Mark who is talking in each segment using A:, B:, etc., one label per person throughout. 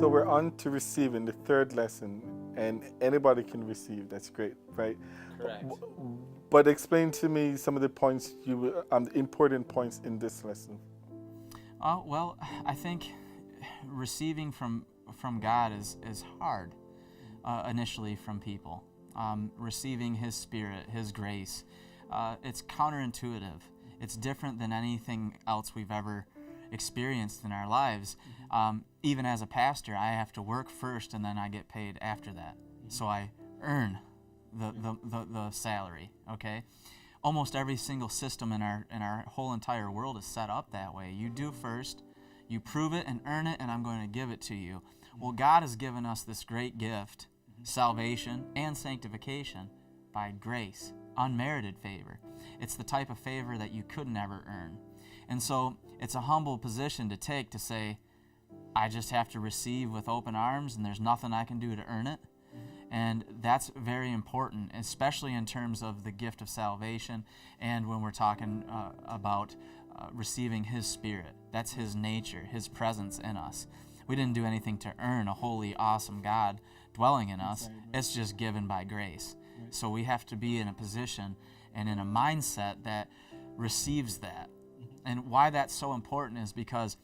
A: So we're on to receiving, the third lesson, and anybody can receive. That's great, right?
B: Correct.
A: But explain to me some of the points important points in this lesson.
B: Well, I think receiving from God is hard initially from people. Receiving His Spirit, His grace, it's counterintuitive. It's different than anything else we've ever experienced in our lives. Even as a pastor, I have to work first and then I get paid after that. So I earn the salary, okay? Almost every single system in our whole entire world is set up that way. You do first, you prove it and earn it, and I'm going to give it to you. Well, God has given us this great gift, salvation and sanctification by grace, unmerited favor. It's the type of favor that you could never earn. And so it's a humble position to take, to say, I just have to receive with open arms and there's nothing I can do to earn it. And that's very important, especially in terms of the gift of salvation and when we're talking about receiving His Spirit. That's His nature, His presence in us. We didn't do anything to earn a holy, awesome God dwelling in us. It's just given by grace. So we have to be in a position and in a mindset that receives that. And why that's so important is because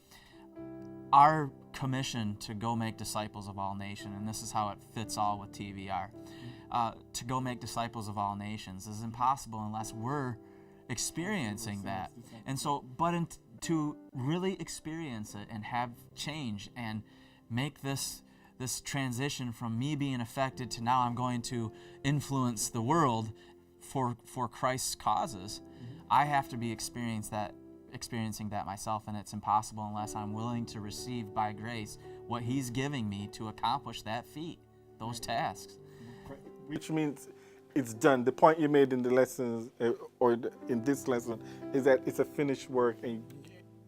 B: our commission to go make disciples of all nations, and this is how it fits all with TVR, to go make disciples of all nations is impossible unless we're experiencing that. And so, to really experience it and have change and make this transition from me being affected to now I'm going to influence the world for Christ's causes, I have to be experiencing that myself, and it's impossible unless I'm willing to receive by grace what He's giving me to accomplish that feat, those tasks.
A: Which means it's done. The point you made in the lessons, in this lesson, is that it's a finished work,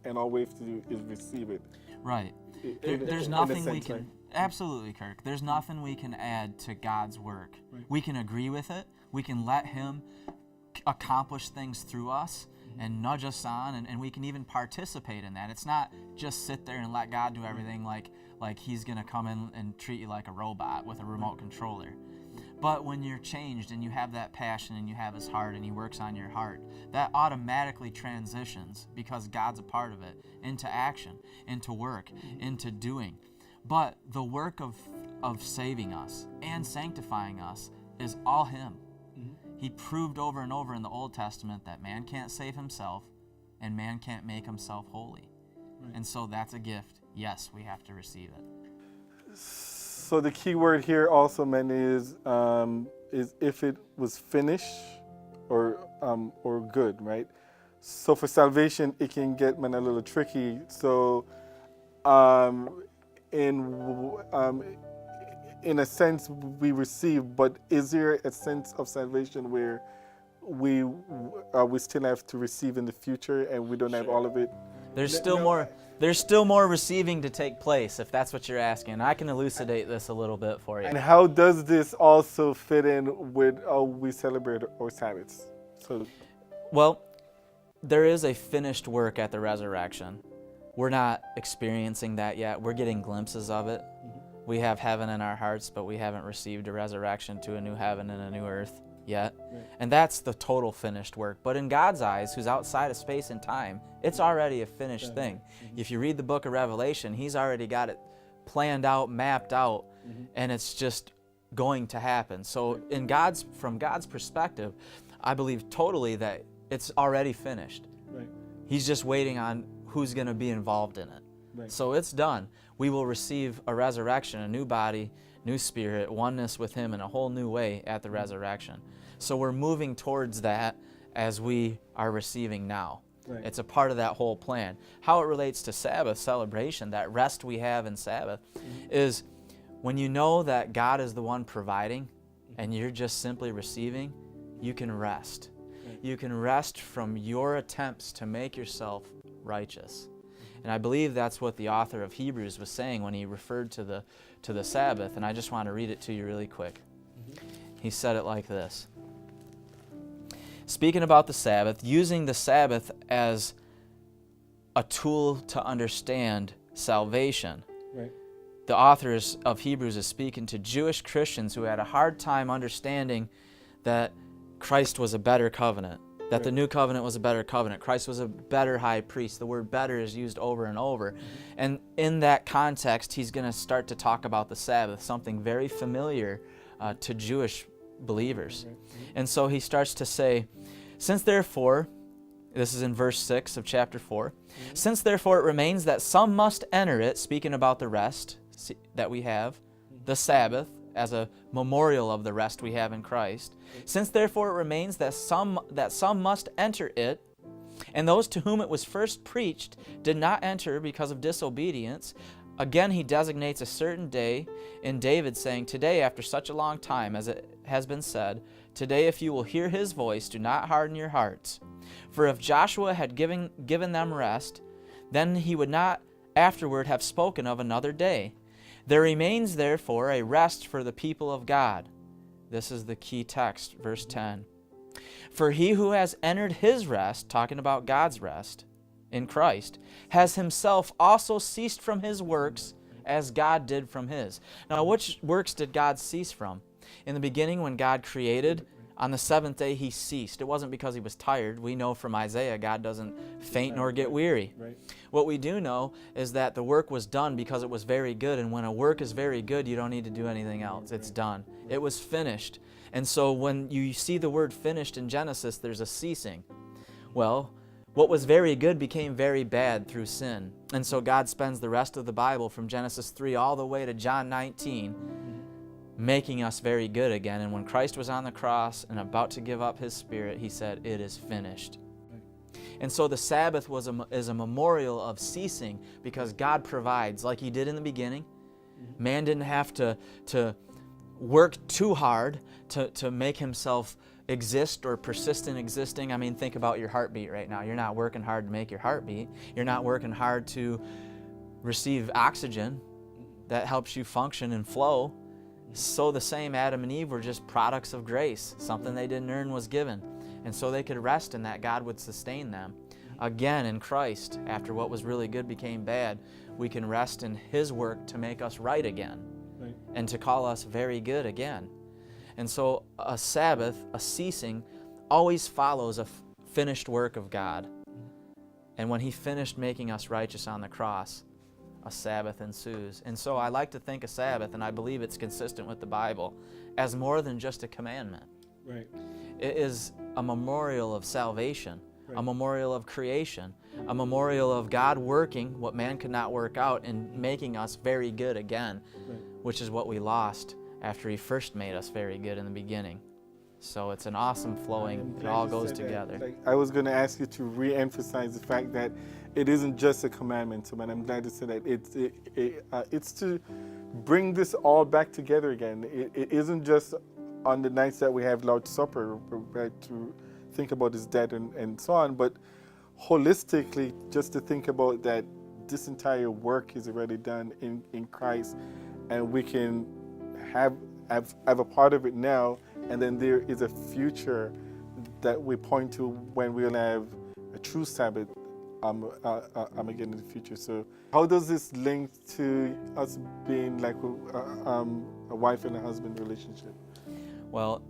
A: and all we have to do is receive it.
B: Right. There's nothing we can... Absolutely, Kirk. There's nothing we can add to God's work. Right. We can agree with it. We can let Him accomplish things through us and nudge us on, and we can even participate in that. It's not just sit there and let God do everything like He's going to come in and treat you like a robot with a remote controller. But when you're changed and you have that passion and you have His heart and He works on your heart, that automatically transitions, because God's a part of it, into action, into work, into doing. But the work of saving us and sanctifying us is all Him. He proved over and over in the Old Testament that man can't save himself and man can't make himself holy. Right. And so that's a gift. Yes, we have to receive it.
A: So the key word here also, man, is if it was finished or good, right? So for salvation, it can get, man, a little tricky. So in a sense, we receive, but is there a sense of salvation where we still have to receive in the future and we don't have all of it?
B: There's still more receiving to take place, if that's what you're asking. I can elucidate this a little bit for you.
A: And how does this also fit in with how we celebrate our Sabbaths?
B: Well, there is a finished work at the resurrection. We're not experiencing that yet. We're getting glimpses of it. We have heaven in our hearts, but we haven't received a resurrection to a new heaven and a new earth yet. Right. And that's the total finished work. But in God's eyes, who's outside of space and time, it's already a finished thing. If you read the book of Revelation, He's already got it planned out, mapped out, and it's just going to happen. So from God's perspective, I believe totally that it's already finished. Right. He's just waiting on who's going to be involved in it. Right. So it's done. We will receive a resurrection, a new body, new spirit, oneness with Him in a whole new way at the resurrection. So we're moving towards that as we are receiving now. Right. It's a part of that whole plan. How it relates to Sabbath celebration, that rest we have in Sabbath, is when you know that God is the one providing and you're just simply receiving, you can rest. Right. You can rest from your attempts to make yourself righteous. And I believe that's what the author of Hebrews was saying when he referred to the Sabbath, and I just want to read it to you really quick. He said it like this. Speaking about the Sabbath, using the Sabbath as a tool to understand salvation, right. the authors of Hebrews is speaking to Jewish Christians who had a hard time understanding that Christ was a better covenant, that the new covenant was a better covenant. Christ was a better high priest. The word better is used over and over. And in that context, he's going to start to talk about the Sabbath, something very familiar to Jewish believers. And so he starts to say, since therefore, this is in verse 6 of chapter 4, since therefore it remains that some must enter it, speaking about the rest that we have, the Sabbath, as a memorial of the rest we have in Christ. Since therefore it remains that some must enter it, and those to whom it was first preached did not enter because of disobedience, again he designates a certain day in David, saying, today, after such a long time, as it has been said, today if you will hear his voice, do not harden your hearts. For if Joshua had given them rest, then he would not afterward have spoken of another day. There remains therefore a rest for the people of God. This is the key text, verse 10. For he who has entered his rest, talking about God's rest in Christ, has himself also ceased from his works as God did from his. Now, which works did God cease from? In the beginning, when God created, on the seventh day he ceased. It wasn't because he was tired. We know from Isaiah, God doesn't faint nor get weary.
A: Right.
B: What we do know is that the work was done because it was very good, and when a work is very good, you don't need to do anything else. It's done. It was finished. And so when you see the word finished in Genesis, there's a ceasing. Well, what was very good became very bad through sin. And so God spends the rest of the Bible from Genesis 3 all the way to John 19 making us very good again. And when Christ was on the cross and about to give up his spirit, he said, it is finished. And so the Sabbath is a memorial of ceasing because God provides, like he did in the beginning. Man didn't have to work too hard to make himself exist or persist in existing. I mean, think about your heartbeat right now. You're not working hard to make your heart beat. You're not working hard to receive oxygen that helps you function and flow. So the same, Adam and Eve were just products of grace. Something they didn't earn was given. And so they could rest in that God would sustain them. Again, in Christ, after what was really good became bad, we can rest in his work to make us right again.
A: Right.
B: And to call us very good again. And so a Sabbath, a ceasing, always follows a finished work of God. And when he finished making us righteous on the cross, a Sabbath ensues. And so I like to think of Sabbath, and I believe it's consistent with the Bible, as more than just a commandment.
A: Right.
B: It is a memorial of salvation,
A: Right.
B: a memorial of creation, a memorial of God working what man could not work out and making us very good again,
A: Right.
B: which is what we lost after he first made us very good in the beginning. So it's an awesome flowing, it all goes together.
A: Like, I was going to ask you to re-emphasize the fact that it isn't just a commandment, and I'm glad to say that it's to bring this all back together again. It isn't just on the nights that we have Lord's Supper, right, to think about his death and so on, but holistically, just to think about that this entire work is already done in Christ, and we can have a part of it now, and then there is a future that we point to when we'll have a true Sabbath again in the future. So how does this link to us being like a wife and a husband relationship?
B: Well,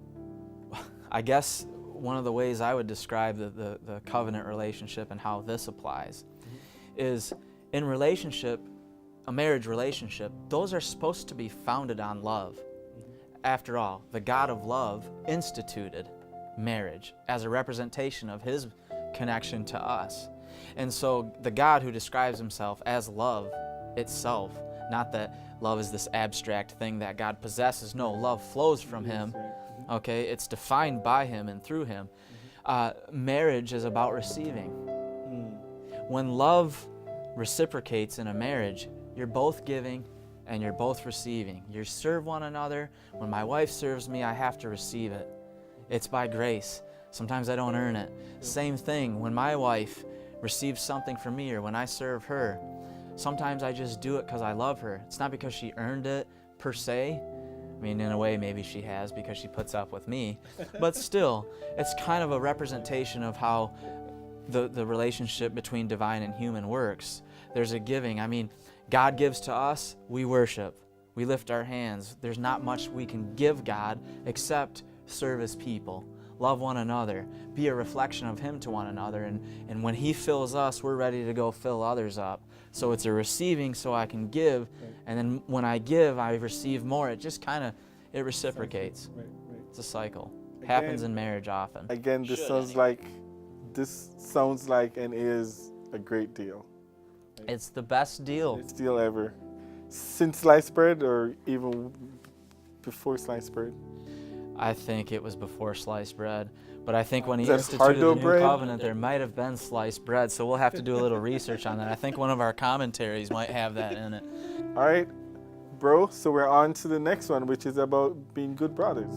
B: I guess one of the ways I would describe the covenant relationship and how this applies is in relationship, a marriage relationship, those are supposed to be founded on love. After all, the God of love instituted marriage as a representation of his connection to us. And so the God who describes himself as love itself, not that love is this abstract thing that God possesses. No, love flows from him. Okay, it's defined by him and through him. Marriage is about receiving. When love reciprocates in a marriage, you're both giving and you're both receiving. You serve one another. When my wife serves me, I have to receive it. It's by grace. Sometimes I don't earn it. Same thing, when my wife receives something from me or when I serve her, sometimes I just do it because I love her. It's not because she earned it per se. I mean, in a way, maybe she has because she puts up with me. But still, it's kind of a representation of how the relationship between divine and human works. there's a giving. I mean, God gives to us, we worship. We lift our hands. There's not much we can give God except serve His people, love one another, be a reflection of Him to one another. And when He fills us, we're ready to go fill others up. So it's a receiving so I can give, and then when I give, I receive more. It just kind of, it reciprocates.
A: Right.
B: It's a cycle. Happens in marriage often.
A: Again, this sounds like and is a great deal.
B: It's the best deal.
A: Best deal ever. Since sliced bread, or even before sliced bread?
B: I think it was before sliced bread. But I think when He
A: Is that
B: instituted the
A: hard-dough
B: new
A: bread?
B: covenant, there might have been sliced bread. So we'll have to do a little research on that. I think one of our commentaries might have that in it.
A: All right, bro. So we're on to the next one, which is about being good brothers.